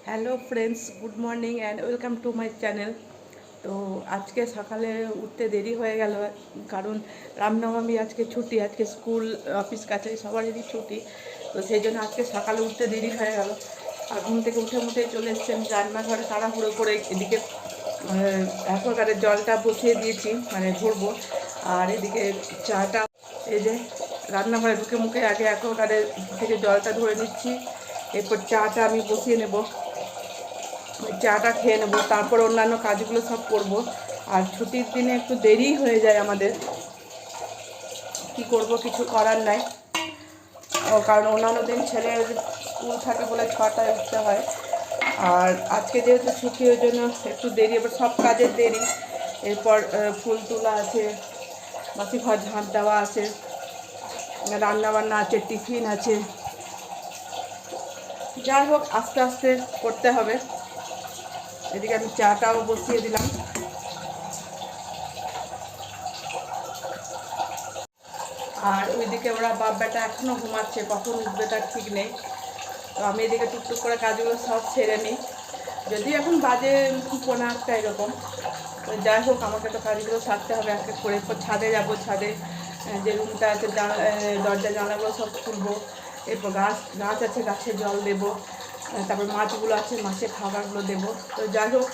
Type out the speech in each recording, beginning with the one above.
Hello friends, good morning and welcome to my channel. তো আজকে সকালে উঠতে দেরি হয়ে গেল, কারণ রামনবমী আজকে ছুটি, আজকে স্কুল অফিস কাছারি সবারই ছুটি। তো সেই জন্য আজকে সকালে উঠতে দেরি হয়ে গেল। আর ঘুম থেকে উঠে চলে এসেছি আমি রান্নাঘরে, তাড়াহুড়ো করে এদিকে অ্যাকোয়াগার্ডের জলটা বসিয়ে দিয়েছি, মানে ভরবো। আর এদিকে চাটা, এই যে রান্নাঘরে ঢুকে মুখে আগে অ্যাকোয়াগার্ডের থেকে জলটা ধরে নিচ্ছি, এরপর চাটা আমি বসিয়ে নেব, চাটা খেয়ে নেবো, তারপর অন্যান্য কাজগুলো সব করব। আর ছুটির দিনে একটু দেরি হয়ে যায় আমাদের, কি করব, কিছু করার নাই। কারণ অন্যান্য দিন ছেলের স্কুল থাকে বলে 6টায় উঠতে হয়, আর আজকে যেহেতু ছুটি ওই জন্য একটু দেরি, এবার সব কাজের দেরি। এরপর ফুল তোলা আছে, বাসি ঘর ঝাঁট দেওয়া আছে, রান্নাবান্না আছে, টিফিন আছে। যাই হোক, আস্তে আস্তে করতে হবে। এদিকে আমি চাটাও বসিয়ে দিলাম। আর ওইদিকে ওরা বাপ বেটা এখনও ঘুমাচ্ছে, কখন উঠবে তার ঠিক নেই। তো আমি এদিকে টুকটুক করে কাজগুলো সব সেরে নিই, যদিও এখন বাজে 9:30 এরকম। তো যাই হোক, আমাকে তো কাজগুলো সারতে হবে এক এক করে। এরপর ছাদে যাব, ছাদে যে রুমটা আছে দরজা জানলাগুলো সব খুলবো। এরপর গাছ আছে, গাছে জল দেবো। তারপর মাছগুলো আছে, মাছের খাবারগুলো দেবো। তো যাই হোক,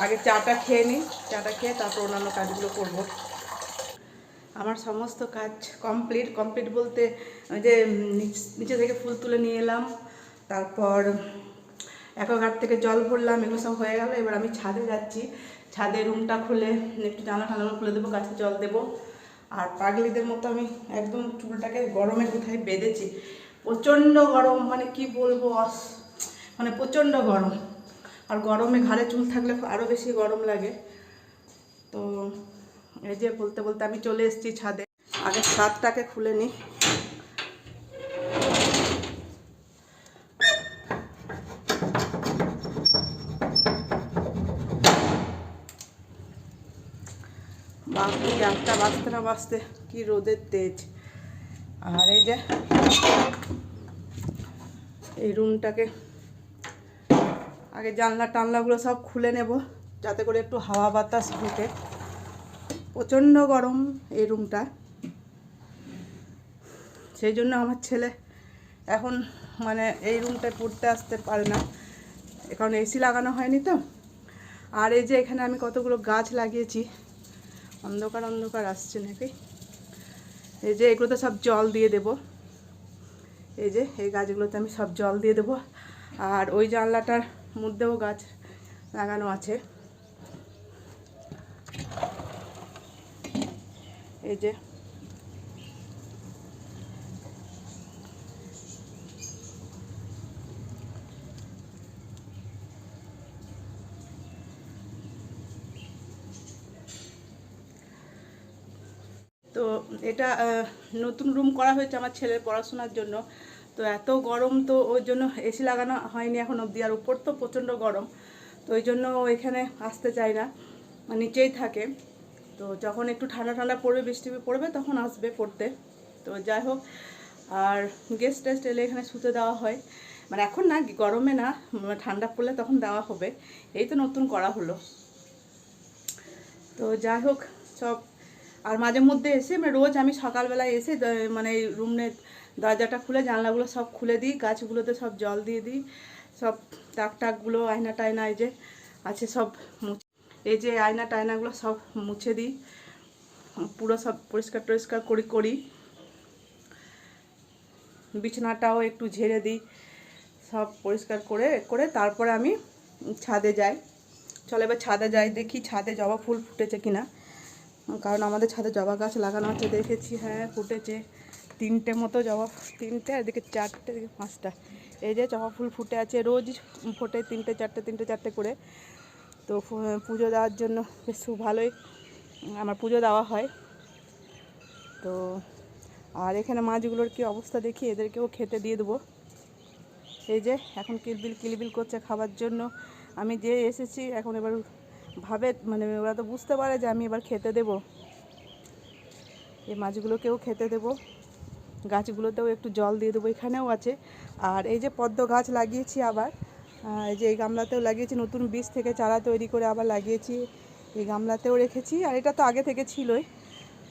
আগে চাটা খেয়ে নিই, চাটা খেয়ে তারপর অন্যান্য কাজগুলো করবো। আমার সমস্ত কাজ কমপ্লিট কমপ্লিট বলতে ওই যে নিচে থেকে ফুল তুলে নিয়ে এলাম, তারপর অ্যাকোয়াগার্ড থেকে জল ভরলাম, এগুলো সব হয়ে গেল। এবার আমি ছাদে যাচ্ছি, ছাদে রুমটা খুলে একটু জানলা টানলা খুলে দেবো, গাছে জল দেবো। আর পাগলিদের মতো আমি একদম চুলটাকে গরমে কোথায় বেঁধেছি, প্রচণ্ড গরম, মানে কি বলবো, মানে প্রচণ্ড গরম। আর গরমে ঘাড়ে চুল থাকলে আরও বেশি গরম লাগে। তো এই যে বলতে বলতে আমি চলে এসেছি ছাদে। আগে ছাদটাকে খুলে নিই। বাপরে, 8টা বাজতে না বাজতে কি রোদের তেজ। আর এই যে এই রুমটাকে আগে জানলা টানলাগুলো সব খুলে নেব, যাতে করে একটু হাওয়া বাতাস ঢোকে। প্রচণ্ড গরম এই রুমটা, সেই জন্য আমার ছেলে এখন মানে এই রুমটায় পড়তে আসতে পারে না, কারণ এসি লাগানো হয়নি তো। আর এই যে এখানে আমি কতগুলো গাছ লাগিয়েছি, অন্ধকার অন্ধকার আসছে নাকি, এই যে এগুলোতে সব জল দিয়ে দেব। এই যে এই গাছগুলোতে আমি সব জল দিয়ে দেবো। আর ওই জানলাটার মধ্যেও গাছ লাগানো আছে, এই যে। তো এটা নতুন রুম করা হয়েছে আমার ছেলের পড়াশোনার জন্য। তো এত গরম, তো ওই জন্য এসি লাগানো হয়নি এখন অবধি। আর উপর তো প্রচণ্ড গরম, তো ওই জন্য এখানে আসতে চায় না, নিচেই থাকে। তো যখন একটু ঠান্ডা ঠান্ডা পড়বে, বৃষ্টি পড়বে, তখন আসবে পড়তে। তো যাই হোক, আর গেস্ট টেস্ট এলে এখানে শুতে দেওয়া হয়, মানে এখন না, গরমে না, ঠান্ডা পড়লে তখন দেওয়া হবে। এই তো নতুন করা হলো। তো যাই হোক, সব। আর মাঝে মধ্যে এসে মানে রোজ আমি সকালবেলায় এসে মানে এই রুমের দরজাটা খুলে জানলাগুলো সব খুলে দিই, গাছগুলোতে সব জল দিয়ে দিই, সব তাক টাকগুলো, আয়না টায়না এই যে আছে সব এই যে আয়না টায়নাগুলো সব মুছে দিই, পুরো সব পরিষ্কার টরিষ্কার করি। বিছানাটাও একটু ঝেড়ে দিই, সব পরিষ্কার করে করে তারপরে আমি ছাদে যাই। চলো এবার ছাদে যাই, দেখি ছাদে জবা ফুল ফুটেছে কিনা, কারণ আমাদের ছাদে জবা গাছ লাগানো আছে। দেখেছি, হ্যাঁ ফুটেছে 3টে মতো জবা, 3টে, এদিকে 4টে, এদিকে 5টা। এই যে জবা ফুল ফুটে আছে, রোজ ফোটে 3টে 4টে করে। তো পুজো দেওয়ার জন্য বেশ ভালোই আমার পুজো দেওয়া হয়। তো আর এখানে মাছগুলোর কি অবস্থা দেখি, এদেরকেও খেতে দিয়ে দেবো। এই যে এখন কিলবিল করছে খাবার জন্য। আমি যে এসেছি এখন, এবার ভাবে মানে ওরা তো বুঝতে পারে যে আমি এবার খেতে দেব, এই মাছগুলোকেও খেতে দেব। গাছগুলোতেও একটু জল দিয়ে দেবো, এখানেও আছে। আর এই যে পদ্ম গাছ লাগিয়েছি আবার, এই যে এই গামলাতেও লাগিয়েছি, নতুন বীজ থেকে চারা তৈরি করে আবার লাগিয়েছি। এই গামলাতেও রেখেছি, আর এটা তো আগে থেকে ছিলই।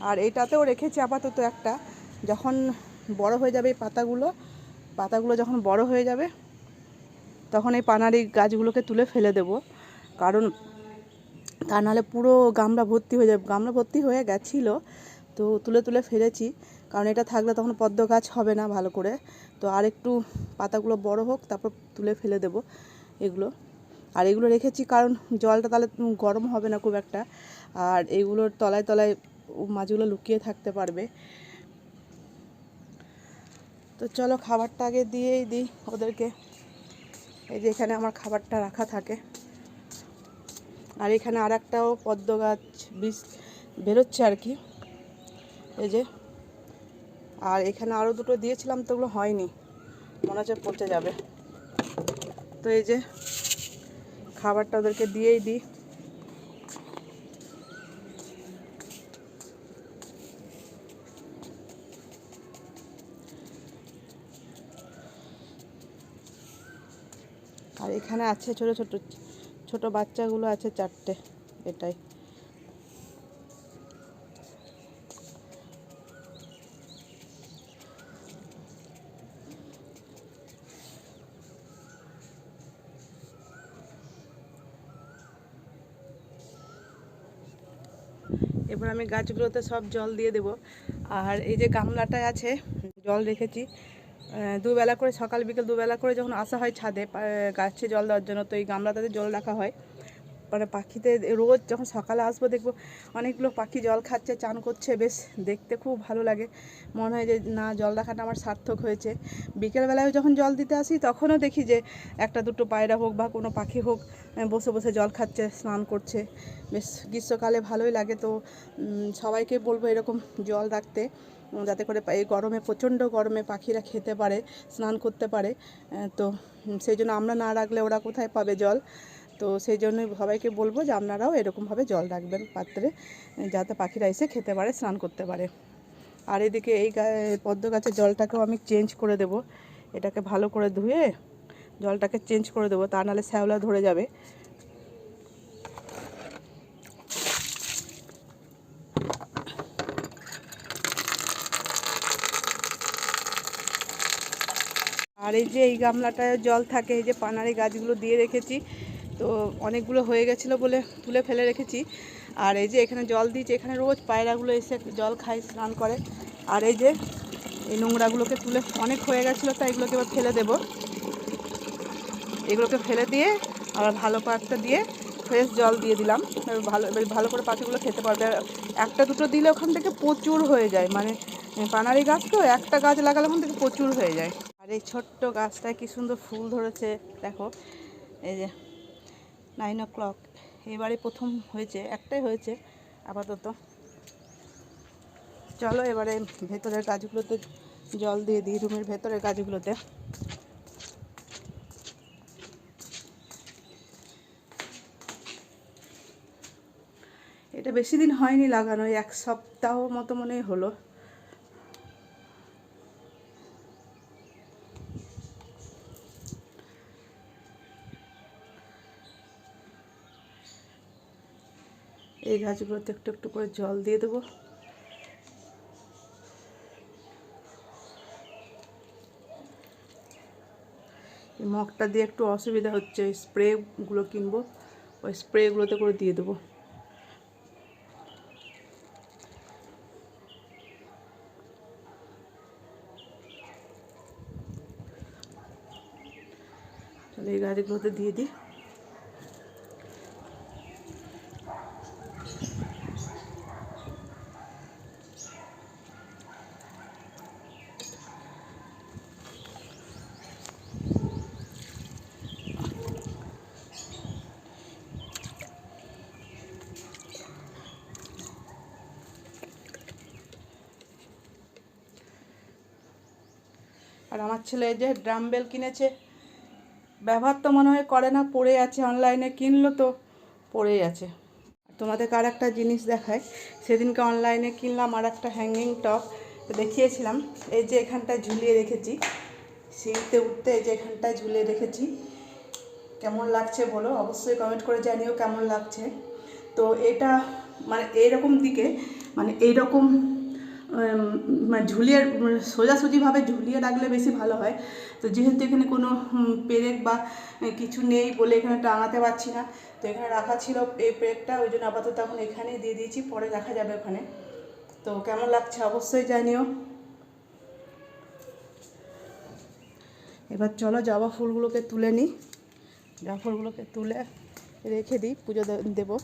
আর এটাতেও রেখেছি আপাতত একটা। যখন বড় হয়ে যাবে এই পাতাগুলো যখন বড় হয়ে যাবে তখন এই পানারি গাছগুলোকে তুলে ফেলে দেব, কারণ তা নাহলে পুরো গামলা ভর্তি হয়ে যাবে। গামলা ভর্তি হয়ে গেছিলো, তো তুলে তুলে ফেলেছি, কারণ এটা থাকলে তখন পদ্ম গাছ হবে না ভালো করে। তো আর একটু পাতাগুলো বড় হোক, তারপর তুলে ফেলে দেব এগুলো। আর এগুলো রেখেছি কারণ জলটা তাহলে গরম হবে না খুব একটা, আর এগুলোর তলায় তলায় মাছগুলো লুকিয়ে থাকতে পারবে। তো চলো খাবারটা আগে দিয়েই দিই ওদেরকে। এই যে এখানে আমার খাবারটা রাখা থাকে, আর এখানে আর একটাও পদ্ম গাছ বীজ বেরোচ্ছে আর কি, এই যে। আর এখানে আরও দুটো দিয়েছিলাম, তো ওগুলো হয়নি, মনে হচ্ছে পচে যাবে। তো এই যে খাবারটা ওদেরকে দিয়েই দিই। আর এখানে আছে ছোট ছোট ছোট বাচ্চাগুলো আছে 4টে, এটাই। এবার আমি গাছগুলোতে সব জল দিয়ে দেব। আর এই যে গামলাটায় আছে জল রেখেছি, দুবেলা করে, সকাল বিকেল দুবেলা করে যখন আসা হয় ছাদে গাছে জল দেওয়ার জন্য, তো এই গামলাটাতে জল রাখা হয়। মানে পাখিতে রোজ যখন সকালে আসবো দেখবো অনেকগুলো পাখি জল খাচ্ছে, চান করছে, বেশ দেখতে খুব ভালো লাগে। মনে হয় যে না, জল রাখাটা আমার সার্থক হয়েছে। বিকেলবেলায় যখন জল দিতে আসি তখনও দেখি যে একটা দুটো পায়রা হোক বা কোনো পাখি হোক বসে বসে জল খাচ্ছে, স্নান করছে, বেশ গ্রীষ্মকালে ভালোই লাগে। তো সবাইকে বলবো এরকম জল রাখতে, যাতে করে এই গরমে, প্রচণ্ড গরমে পাখিরা খেতে পারে, স্নান করতে পারে। তো সেই জন্য আমরা না রাখলে ওরা কোথায় পাবে জল? তো সেই জন্যই সবাইকে বলবো যে আপনারাও এরকমভাবে জল রাখবেন পাত্রে, যাতে পাখিরা এসে খেতে পারে, স্নান করতে পারে। আর এদিকে এই পদ্ম গাছের জলটাকেও আমি চেঞ্জ করে দেব, এটাকে ভালো করে ধুয়ে জলটাকে চেঞ্জ করে দেবো, তা নাহলে শ্যাওলা ধরে যাবে। আর এই যে এই গামলাটায় জল থাকে, এই যে পানারি গাছগুলো দিয়ে রেখেছি, তো অনেকগুলো হয়ে গেছিলো বলে তুলে ফেলে রেখেছি। আর এই যে এখানে জল দিয়েছি, এখানে রোজ পায়রাগুলো এসে জল খায়, স্নান করে। আর এই যে এই নোংরাগুলোকে তুলে, অনেক হয়ে গেছিলো, তাই এগুলোকে এবার ফেলে দেব। এগুলোকে ফেলে দিয়ে আবার ভালো পাত্রটা দিয়ে ফ্রেশ জল দিয়ে দিলাম। এবার ভালো করে পাখিগুলো খেতে পারবে। একটা দুটো দিলে ওখান থেকে প্রচুর হয়ে যায়, মানে পানারি গাছ তো, একটা গাছ লাগালে ওখান থেকে প্রচুর হয়ে যায়। আর এই ছোট্ট গাছটায় কি সুন্দর ফুল ধরেছে দেখো, এই যে 9 o'clock, এবারে প্রথম হয়েছে, একটাই হয়েছে আপাতত। চলো এবারে ভেতরের গাছগুলোতে জল দিয়ে দিই, রুমের ভেতরের গাছগুলোতে। এটা বেশি দিন হয়নি লাগানো, 1 সপ্তাহ মতো মনে হলো। এই গাছগুলোতে একটু একটু করে জল দিয়ে দেবো। এই মগটা দিয়ে একটু অসুবিধা হচ্ছে, স্প্রেগুলো কিনবো, ওই স্প্রেগুলোতে করে দিয়ে দেবো। তাহলে এই গাছগুলোতে দিয়ে দিই। আর আমার ছেলে যে ড্রামবেল কিনেছে, ব্যবহার তো মনে হয় করে না, পড়ে আছে, অনলাইনে কিনলো তো পড়েই আছে। তোমাদেরকে আর একটা জিনিস দেখায়, সেদিনকে অনলাইনে কিনলাম আর একটা হ্যাঙ্গিং টপ, দেখিয়েছিলাম। এই যে এখানটায় ঝুলিয়ে রেখেছি, সিঁড়িতে উঠতে, এই যে এখানটায় ঝুলিয়ে রেখেছি। কেমন লাগছে বলো, অবশ্যই কমেন্ট করে জানিও কেমন লাগছে। তো এটা মানে এইরকম দিকে মানে এইরকম মানে ঝুলিয়ে সোজাসুজিভাবে ঝুলিয়ে রাখলে বেশি ভালো হয়। তো যেহেতু এখানে কোনো পেরেক বা কিছু নেই বলে এখানে টাঙাতে পারছি না, তো এখানে রাখা ছিল এই পেরেকটা, ওই জন্য আপাতত এখন এখানেই দিয়ে দিয়েছি, পরে রাখা যাবে ওখানে। তো কেমন লাগছে অবশ্যই জানিও। এবার চলো জবা ফুলগুলোকে তুলে নিই, জবা ফুলগুলোকে তুলে রেখে দিই, পুজো দেবো।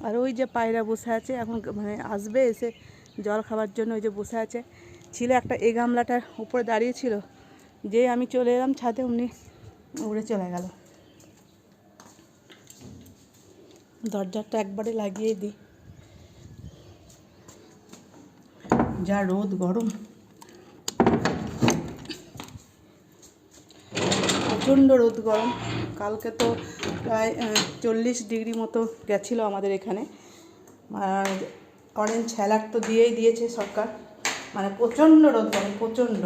আর ওই যে পায়রা বসে আছে, এখন মানে আসবে এসে জল খাবার জন্য, ওই যে বসে আছে। ছিল একটা এই গামলাটার উপরে দাঁড়িয়ে ছিল, যেই আমি চলে এলাম ছাদে অমনি উড়ে চলে গেল। দরজাটা একবারে লাগিয়ে দিই, যা রোদ গরম, প্রচণ্ড রোদ গরম। কালকে তো প্রায় 40 ডিগ্রি মতো গেছিলো আমাদের এখানে। আর অরেঞ্জ অ্যালার্ট তো দিয়েই দিয়েছে সরকার, মানে প্রচণ্ড রোদ গরম, প্রচণ্ড।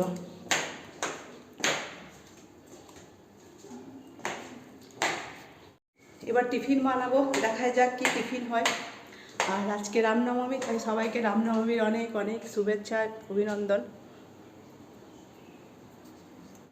এবার টিফিন বানাবো, দেখা যাক কি টিফিন হয়। আর আজকে রামনবমী, তাই সবাইকে রামনবমীর অনেক অনেক শুভেচ্ছা, অভিনন্দন।